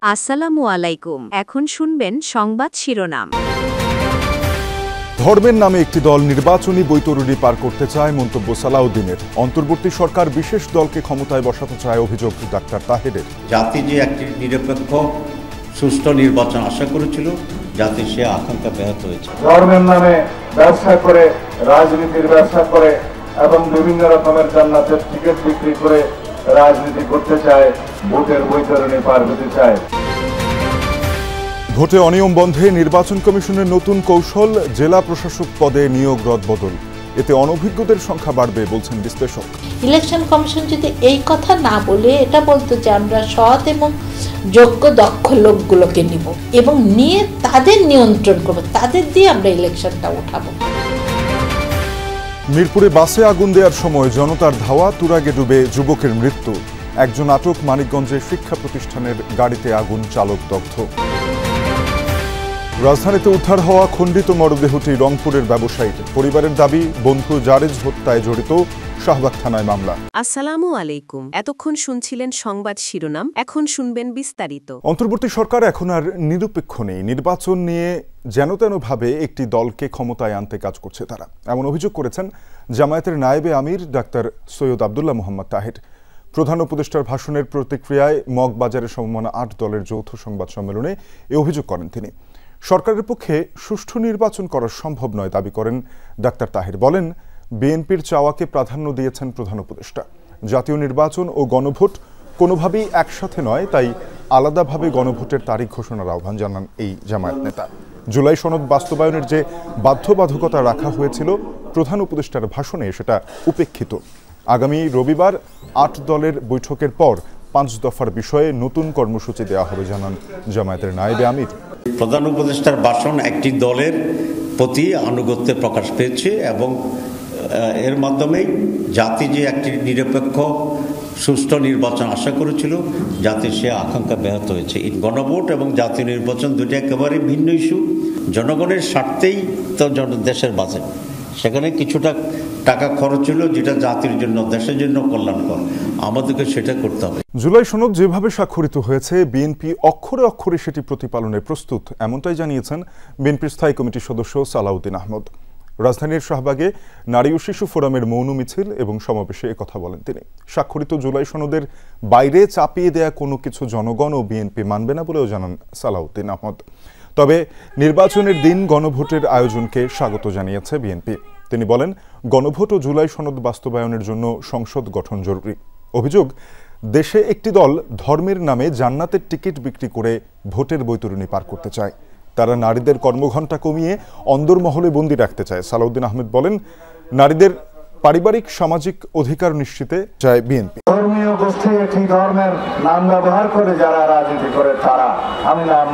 আসসালামু আলাইকুম। এখন শুনবেন সংবাদ শিরোনাম। ধর্মের নামে একটি দল নির্বাচনী বৈতরণী পার করতে চায়, মন্তব্য সালাউদ্দিনের। অন্তর্বর্তী সরকার বিশেষ দলকে ক্ষমতায় বসাতে চায়, অভিযোগ ডাক্তার তাহেরের। জাতি যে একটি নিরপেক্ষ সুষ্ঠু নির্বাচন আশা করেছিল, জাতি সে আকাঙ্ক্ষা ব্যাহত হয়েছে। ধর্মের নামে ব্যবসা করে, রাজনীতির ব্যবসা করে এবং বিভিন্ন রকমের জান্নাতের টিকিট বিক্রি করে রাজনীতি করতে চায়, ভোটের বৈতরণী পার হতে চায়। ভোটে অনিয়ম বন্ধে নির্বাচন কমিশনের নতুন কৌশল, জেলা প্রশাসক পদে নিয়োগ রদবদল। এতে অনভিজ্ঞদের সংখ্যা বাড়বে বলছেন বিশ্লেষক। ইলেকশন কমিশন যদি এই কথা না বলে এটা বলতো যে আমরা সৎ এবং যোগ্য দক্ষ লোকগুলোকে নিব এবং নিয়ে তাদের নিয়ন্ত্রণ করবো, তাদের দিয়ে আমরা ইলেকশনটা উঠাবো। মিরপুরে বাসে আগুন দেওয়ার সময় জনতার ধাওয়া, তুরাগে ডুবে যুবকের মৃত্যু। একজন আটক, মানিকগঞ্জের শিক্ষা প্রতিষ্ঠানের গাড়িতে আগুন, চালক দগ্ধ। রাজধানীতে উদ্ধার হওয়া খণ্ডিত মরদেহটি রংপুরের ব্যবসায়ীর। পরিবারের দাবি, বন্ধু জারেজ হত্যায় জড়িত, শাহবাগ থানায় মামলা। আসসালামু আলাইকুম। এতক্ষণ শুনছিলেন সংবাদ শিরোনাম, এখন শুনবেন বিস্তারিত। অন্তর্বর্তী সরকার এখন আর নিরপেক্ষ নেই। নির্বাচন নিয়ে যেন তেনভাবে একটি দলকে ক্ষমতায় আনতে কাজ করছে তারা, এমন অভিযোগ করেছেন জামায়াতের নায়েবে আমির ডাক্তার সৈয়দ আব্দুল্লাহ মোহাম্মদ তাহের। প্রধান উপদেষ্টার ভাষণের প্রতিক্রিয়ায় মগবাজারের সমমনা ৮ দলের যৌথ সংবাদ সম্মেলনে এ অভিযোগ করেন তিনি। সরকারের পক্ষে সুষ্ঠু নির্বাচন করা সম্ভব নয় দাবি করেন ডাক্তার তাহের। বলেন, বিএনপির চাওয়াকে প্রাধান্য দিয়েছেন প্রধান উপদেষ্টা। জাতীয় নির্বাচন ও গণভোট কোনোভাবেই একসাথে নয়, তাই আলাদাভাবে গণভোটের তারিখ ঘোষণার আহ্বান জানান এই জামায়াত নেতা। জুলাই সনদ বাস্তবায়নের যে বাধ্যবাধকতা রাখা হয়েছিল প্রধান উপদেষ্টার ভাষণে, সেটা উপেক্ষিত। আগামী রবিবার ৮ দলের বৈঠকের পর ৫ দফার বিষয়ে নতুন কর্মসূচি দেওয়া হবে জানান জামায়াতের নায়েবে আমির। প্রধান উপদেষ্টার ভাষণ একটি দলের প্রতি আনুগত্যের প্রকাশ পেয়েছে এবং এর মাধ্যমেই জাতি যে একটি নিরপেক্ষ সুষ্ঠু নির্বাচন আশা করেছিল, জাতির সে আকাঙ্ক্ষা ব্যাহত হয়েছে। গণভোট এবং জাতীয় নির্বাচন দুটি একেবারে ভিন্ন ইস্যু। জনগণের স্বার্থেই তো দেশের বাঁচে, সেখানে কিছুটা টাকা খরচ হলো যেটা জাতির জন্য, দেশের জন্য কল্যাণকর, আমাদেরকে সেটা করতে হবে। জুলাই সনদ যেভাবে স্বাক্ষরিত হয়েছে, বিএনপি অক্ষরে অক্ষরে সেটি প্রতিপালনে প্রস্তুত, এমনটাই জানিয়েছেন বিএনপির স্থায়ী কমিটির সদস্য সালাউদ্দিন আহমদ। রাজধানীর শাহবাগে নারী ও শিশু ফোরামের মৌন মিছিল এবং সমাবেশে একথা বলেন তিনি। স্বাক্ষরিত জুলাই সনদের বাইরে চাপিয়ে দেয়া কোনো কিছু জনগণ ও বিএনপি মানবে না বলেও জানান সালাউদ্দিন আহমদ। তবে নির্বাচনের দিন গণভোটের আয়োজনকে স্বাগত জানিয়েছে বিএনপি। তিনি বলেন, গণভোট ও জুলাই সনদ বাস্তবায়নের জন্য সংসদ গঠন জরুরি। অভিযোগ, দেশে একটি দল ধর্মের নামে জান্নাতের টিকিট বিক্রি করে ভোটের বৈতরণী পার করতে চায়। তারা নারীদের কর্মঘণ্টা কমিয়ে অন্দরমহলে বন্দী রাখতে চায়। সালাউদ্দিন আহমেদ বলেন, নারীদের পারিবারিক সামাজিক অধিকার নিশ্চিতে চায় বিএনপি। ধর্মীয় গোষ্ঠী একটি ধর্মের নাম ব্যবহার করে যারা রাজনীতি করে তারা, আমি নাম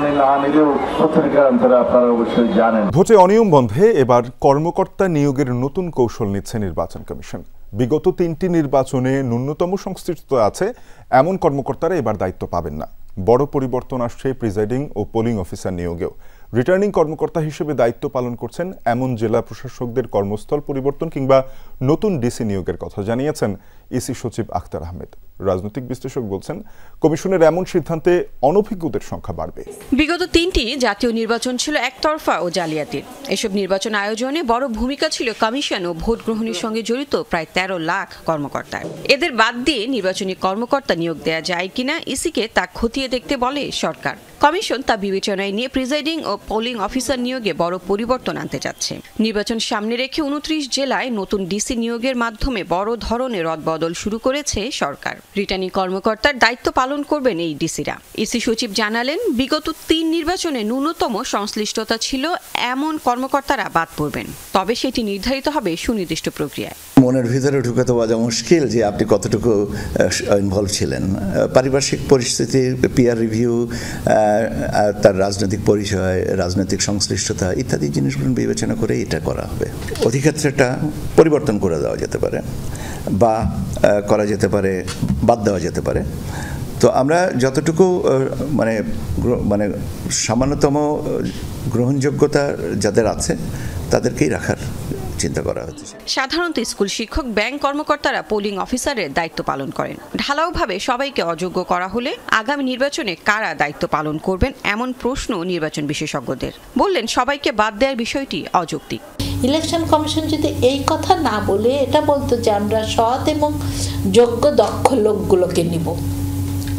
নিলেও পত্রিকার অন্তরে আপনারা অবশ্যই জানেন। ভোটে অনিয়ম বন্ধে এবার কর্মকর্তা নিয়োগের নতুন কৌশল নিচ্ছে নির্বাচন কমিশন। বিগত 3টি নির্বাচনে ন্যূনতম সংশ্লিষ্টতা আছে এমন কর্মকর্তারা এবার দায়িত্ব পাবেন না। বড় পরিবর্তন আসছে প্রিজাইডিং ও পোলিং অফিসার নিয়োগেও। রিটার্নিং কর্মকর্তা হিসেবে দায়িত্ব পালন করছেন এমন জেলা প্রশাসকদের কর্মস্থল পরিবর্তন কিংবা নতুন ডিসি নিয়োগের কথা জানিয়েছেন ইসি সচিব আখতার আহমেদ। রাজনৈতিক বিশ্লেষক বলছেন, কমিশনের এমন সিদ্ধান্তে অনভিজ্ঞদের সংখ্যা বাড়বে। বিগত 3টি জাতীয় নির্বাচন ছিল একতরফা ও জালিয়াতির। এসব নির্বাচন আয়োজনে বড় ভূমিকা ছিল কমিশন ও ভোট গ্রহণের সঙ্গে জড়িত প্রায় 13 লাখ কর্মকর্তার। এদের বাদ দিয়ে নির্বাচনী কর্মকর্তা নিয়োগ দেওয়া যায় কিনা ইসিকে তা খতিয়ে দেখতে বলে সরকার। কমিশন তা বিবেচনায় নিয়ে প্রিজাইডিং ও পোলিং অফিসার নিয়োগে বড় পরিবর্তন আনতে যাচ্ছে। নির্বাচন সামনে রেখে 29 জেলায় নতুন ডিসি নিয়োগের মাধ্যমে বড় ধরনের রদবদল শুরু করেছে সরকার। রিটার্নিং কর্মকর্তার দায়িত্ব পালন করবেন এই ডিসিরা। ইসি সচিব জানালেন, বিগত 3 নির্বাচনে ন্যূনতম সংশ্লিষ্টতা ছিল এমন কর্মকর্তারা বাদ পড়বেন, তবে সেটি নির্ধারিত হবে সুনির্দিষ্ট প্রক্রিয়ায়। মনের ভিতরে ঢুকাতে বোঝা মুশকিল যে আপনি কতটুকু ইনভলভ ছিলেন। পারিপার্শ্বিক পরিস্থিতি, পিয়ার রিভিউ, তার রাজনৈতিক পরিচয়, রাজনৈতিক সংশ্লিষ্টতা ইত্যাদি জিনিসগুলো বিবেচনা করে এটা করা হবে। অধিক্ষেত্রটা পরিবর্তন করে দেওয়া যেতে পারে বা করা যেতে পারে, বাদ দেওয়া যেতে পারে। তো আমরা যতটুকু মানে সামান্যতম গ্রহণযোগ্যতা যাদের আছে তাদেরকেই রাখার চিন্তা করা হচ্ছে। সাধারণত স্কুল শিক্ষক, ব্যাংক কর্মকর্তারা পোলিং অফিসারের দায়িত্ব পালন করেন। ঢালাওভাবে সবাইকে অযোগ্য করা হলে আগামী নির্বাচনে কারা দায়িত্ব পালন করবেন এমন প্রশ্ন নির্বাচন বিশেষজ্ঞদের। বললেন, সবাইকে বাদ দেওয়ার বিষয়টি অযৌক্তিক। ইলেকশন কমিশন যদি এই কথা না বলে এটা বলতো যে আমরা সৎ এবং যোগ্য দক্ষ লোকগুলোকে নিব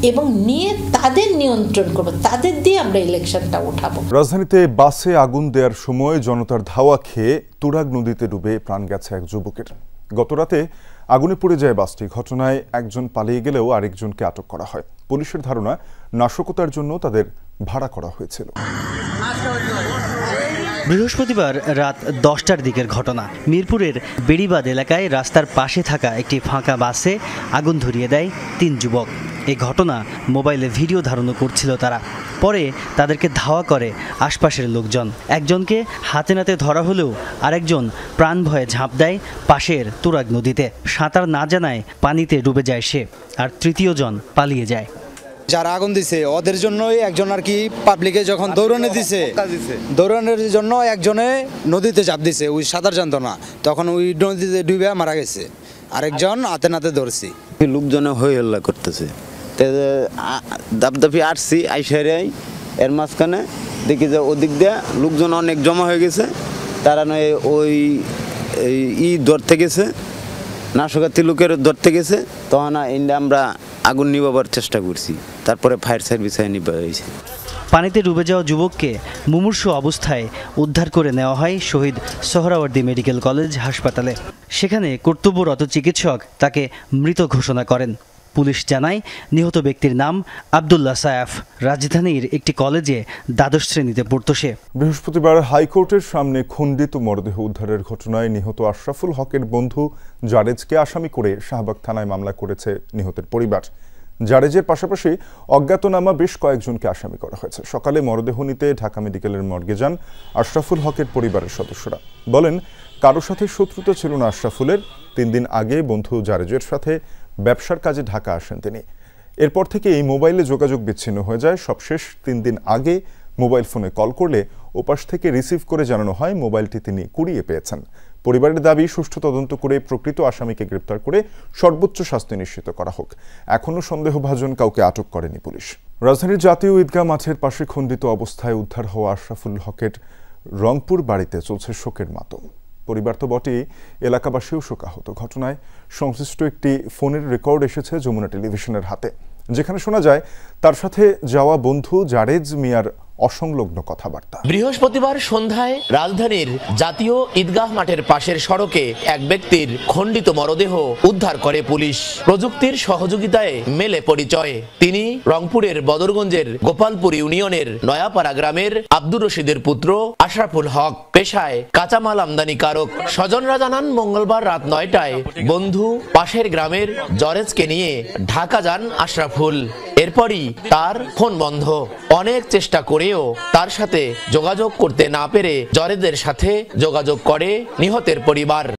এবং নিয়ে তাদের নিয়ন্ত্রণ করব, তাদের দিয়ে আমরা ইলেকশনটা উঠাবো। রাজধানীতে বাসে আগুন দেওয়ার সময় জনতার ধাওয়া খেয়ে তুরাগ নদীতে ডুবে প্রাণ গেছে এক যুবকের। গতরাতে আগুনে পুড়ে যায় বাসটি। ঘটনায় একজন পালিয়ে গেলেও আরেকজনকে আটক করা হয়। পুলিশের ধারণা, নাশকতার জন্য তাদের ভাড়া করা হয়েছিল। বৃহস্পতিবার রাত 10টার দিকের ঘটনা। মিরপুরের বেড়িবাঁধ এলাকায় রাস্তার পাশে থাকা একটি ফাঁকা বাসে আগুন ধরিয়ে দেয় 3 যুবক। এই ঘটনা মোবাইলে ভিডিও ধারণ করছিল তারা। পরে তাদেরকে ধাওয়া করে আশপাশের লোকজন। একজনকে হাতে নাতে ধরা হলেও আরেকজন প্রাণ ভয়ে ঝাঁপ দেয় পাশের তুরাগ নদীতে। সাঁতার না জানায় পানিতে ডুবে যায় সে, আর তৃতীয়জন পালিয়ে যায়। যারা আগুন দিছে ওদের জন্যই একজন আর কি পাবলিকে যখন দৌড়ানো দিছে, দৌড়ানোর জন্য একজনে নদীতে চাপ দিছে, ওই সাঁতার জানতো না, তখন ওই নদীতে ডুবে মারা গেছে। আরেকজন হাতে নাতে ধরছি। লোকজনে হই হল্লা করতেছে, দাপদাপি আসছি আইসারাই, এর মাঝখানে দেখি যে ওদিক দিয়ে লোকজন অনেক জমা হয়ে গেছে। তারা নয় ওই ধরতে গেছে, নাশকাতি লোকের ধরতে গেছে, তখন আমরা আগুন নিভাবার চেষ্টা করছি। তারপরে ফায়ার সার্ভিস নিভা হয়েছে। পানিতে ডুবে যাওয়া যুবককে মুমূর্ষু অবস্থায় উদ্ধার করে নেওয়া হয় শহীদ সোহরাওয়ার্দী মেডিকেল কলেজ হাসপাতালে। সেখানে কর্তব্যরত চিকিৎসক তাকে মৃত ঘোষণা করেন। পুলিশ জানায়, নিহত ব্যক্তির নাম আব্দুল্লাহ সায়াফ। রাজধানীর একটি কলেজে দ্বাদশ শ্রেণীতে পড়ত সে। বৃহস্পতিবার হাইকোর্টের সামনে খণ্ডিত মরদেহ উদ্ধারের ঘটনায় নিহত আশরাফুল হকের বন্ধু জারেজকে আসামি করে শাহবাগ থানায় মামলা করেছে নিহতের পরিবার। জারেজের পাশাপাশি অজ্ঞাতনামা বেশ কয়েকজনকে আসামি করা হয়েছে। সকালে মরদেহ নিতে ঢাকা মেডিকেলের মর্গে যান আশরাফুল হকের পরিবারের সদস্যরা। বলেন, কারো সাথে শত্রুতা ছিল না আশরাফুলের। 3 দিন আগে বন্ধু জারেজের সাথে ব্যবসার কাজে ঢাকা আসেন তিনি। এরপর থেকে এই মোবাইলে যোগাযোগ বিচ্ছিন্ন হয়ে যায়। সবশেষ 3 দিন আগে মোবাইল ফোনে কল করলে ওপাশ থেকে রিসিভ করে জানানো হয় মোবাইলটি তিনি কুড়িয়ে পেয়েছেন। পরিবারের দাবি, সুষ্ঠু তদন্ত করে প্রকৃত আসামিকে গ্রেপ্তার করে সর্বোচ্চ শাস্তি নিশ্চিত করা হোক। এখনও সন্দেহভাজন কাউকে আটক করেনি পুলিশ। রাজধানীর জাতীয় ঈদগাহ মাঠের পাশে খণ্ডিত অবস্থায় উদ্ধার হওয়া আশরাফুল হকের রংপুর বাড়িতে চলছে শোকের মাতম। পরিবার তো বটেই, এলাকাবাসীও শোকাহত। ঘটনায় সংশ্লিষ্ট একটি ফোনের রেকর্ড এসেছে যমুনা টেলিভিশনের হাতে, যেখানে শোনা যায় তার সাথে যাওয়া বন্ধু জারেজ মিয়ার অসংলগ্ন কথাবার্তা। বৃহস্পতিবার সন্ধ্যায় রাজধানীর জাতীয় ঈদগাহ মাঠের পাশের সড়কে এক ব্যক্তির খণ্ডিত মরদেহ উদ্ধার করে পুলিশ। প্রযুক্তির সহযোগিতায় মেলে পরিচয়। তিনি রংপুরের বদরগঞ্জের গোপালপুর ইউনিয়নের নয়াপাড়া গ্রামের আব্দুর রশিদের পুত্র আশরাফুল হক। পেশায় কাঁচামাল আমদানিকারক। স্বজনরা জানান, মঙ্গলবার রাত 9টায় বন্ধু পাশের গ্রামের জরেজকে নিয়ে ঢাকা যান আশরাফুল। এরপরই তার ফোন বন্ধ। অনেক চেষ্টা করেও তার সাথে যোগাযোগ করতে না পেরে জরেজের সাথে যোগাযোগ করে নিহতের পরিবার।